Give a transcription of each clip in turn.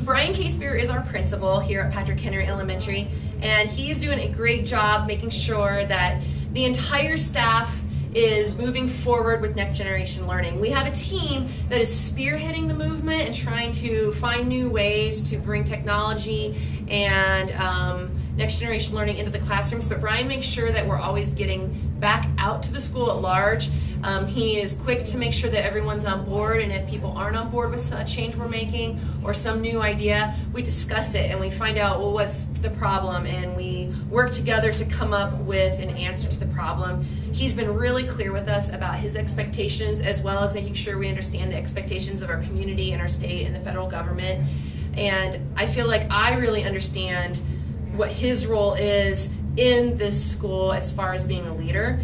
Brian Casebeer is our principal here at Patrick Henry Elementary, and he's doing a great job making sure that the entire staff is moving forward with next generation learning. We have a team that is spearheading the movement and trying to find new ways to bring technology and next generation learning into the classrooms, but Brian makes sure that we're always getting back out to the school at large. He is quick to make sure that everyone's on board, and if people aren't on board with a change we're making or some new idea, we discuss it and we find out, well, what's the problem, and we work together to come up with an answer to the problem. He's been really clear with us about his expectations, as well as making sure we understand the expectations of our community and our state and the federal government. And I feel like I really understand what his role is in this school as far as being a leader.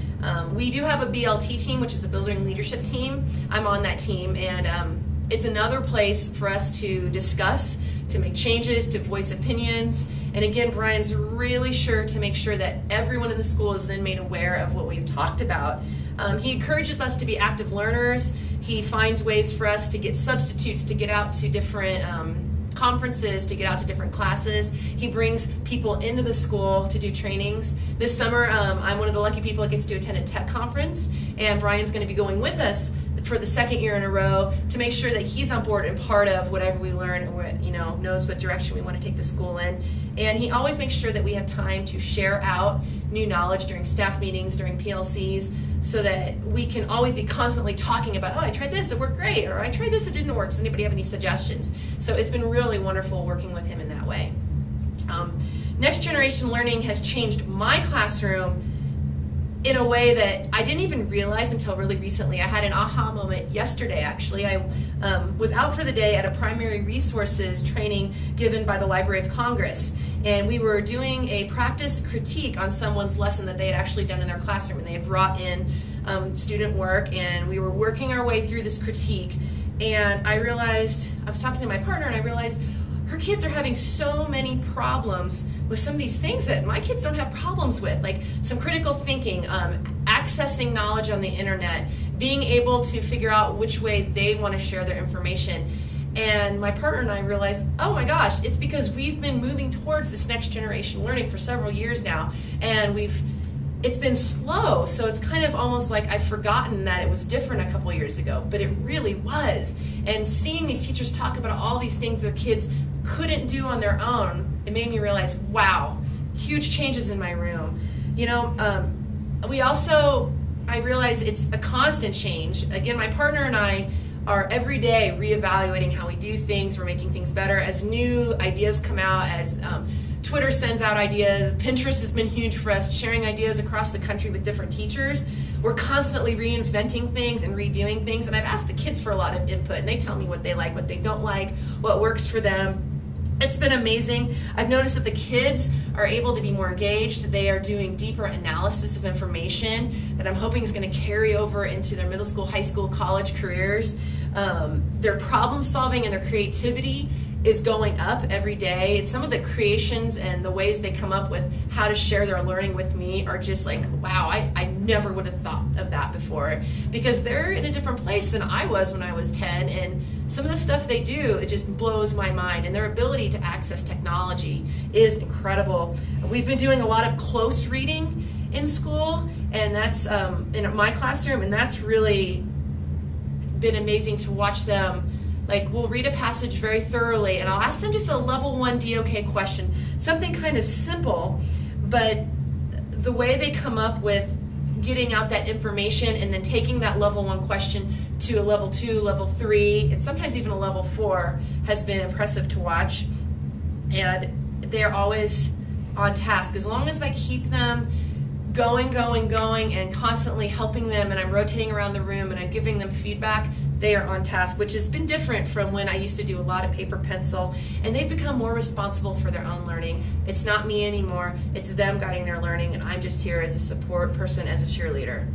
We do have a BLT team, which is a building leadership team. I'm on that team, and it's another place for us to discuss, to make changes, to voice opinions. And again, Brian's really sure to make sure that everyone in the school is then made aware of what we've talked about. He encourages us to be active learners. He finds ways for us to get substitutes, to get out to different conferences, to get out to different classes. He brings people into the school to do trainings. This summer, I'm one of the lucky people that gets to attend a tech conference, and Brian's going to be going with us for the second year in a row to make sure that he's on board and part of whatever we learn, and knows what direction we want to take the school in. And he always makes sure that we have time to share out new knowledge during staff meetings, during PLCs, so that we can always be constantly talking about, oh, I tried this, it worked great, or I tried this, it didn't work. Does anybody have any suggestions? So it's been really wonderful working with him in that way. Next generation learning has changed my classroom in a way that I didn't even realize until really recently. I had an aha moment yesterday, actually. I was out for the day at a primary resources training given by the Library of Congress, and we were doing a practice critique on someone's lesson that they had actually done in their classroom, and they had brought in student work, and we were working our way through this critique, and I realized, I was talking to my partner, and I realized her kids are having so many problems with some of these things that my kids don't have problems with, like some critical thinking, accessing knowledge on the internet, being able to figure out which way they want to share their information. And my partner and I realized, oh my gosh, it's because we've been moving towards this next generation learning for several years now, and it's been slow, so it's kind of almost like I've forgotten that it was different a couple years ago, but it really was. And seeing these teachers talk about all these things their kids couldn't do on their own, it made me realize, wow, huge changes in my room. I realize it's a constant change. Again, my partner and I are every day reevaluating how we do things. We're making things better as new ideas come out, as Twitter sends out ideas. Pinterest has been huge for us, sharing ideas across the country with different teachers. We're constantly reinventing things and redoing things, and I've asked the kids for a lot of input, and they tell me what they like, what they don't like, what works for them. It's been amazing. I've noticed that the kids are able to be more engaged. They are doing deeper analysis of information that I'm hoping is going to carry over into their middle school, high school, college careers. Their problem solving and their creativity is going up every day. And some of the creations and the ways they come up with how to share their learning with me are just like, wow, I never would have thought of that before, because they're in a different place than I was when I was 10, and some of the stuff they do, it just blows my mind, and their ability to access technology is incredible. We've been doing a lot of close reading in school, and that's in my classroom, and that's really been amazing to watch them. Like, we'll read a passage very thoroughly, and I'll ask them just a level 1 DOK question, something kind of simple, but the way they come up with getting out that information and then taking that level 1 question to a level 2, level 3, and sometimes even a level 4 has been impressive to watch. And they're always on task. As long as I keep them going, and constantly helping them, and I'm rotating around the room and I'm giving them feedback, they are on task, which has been different from when I used to do a lot of paper pencil, and they've become more responsible for their own learning. It's not me anymore, it's them guiding their learning, and I'm just here as a support person, as a cheerleader.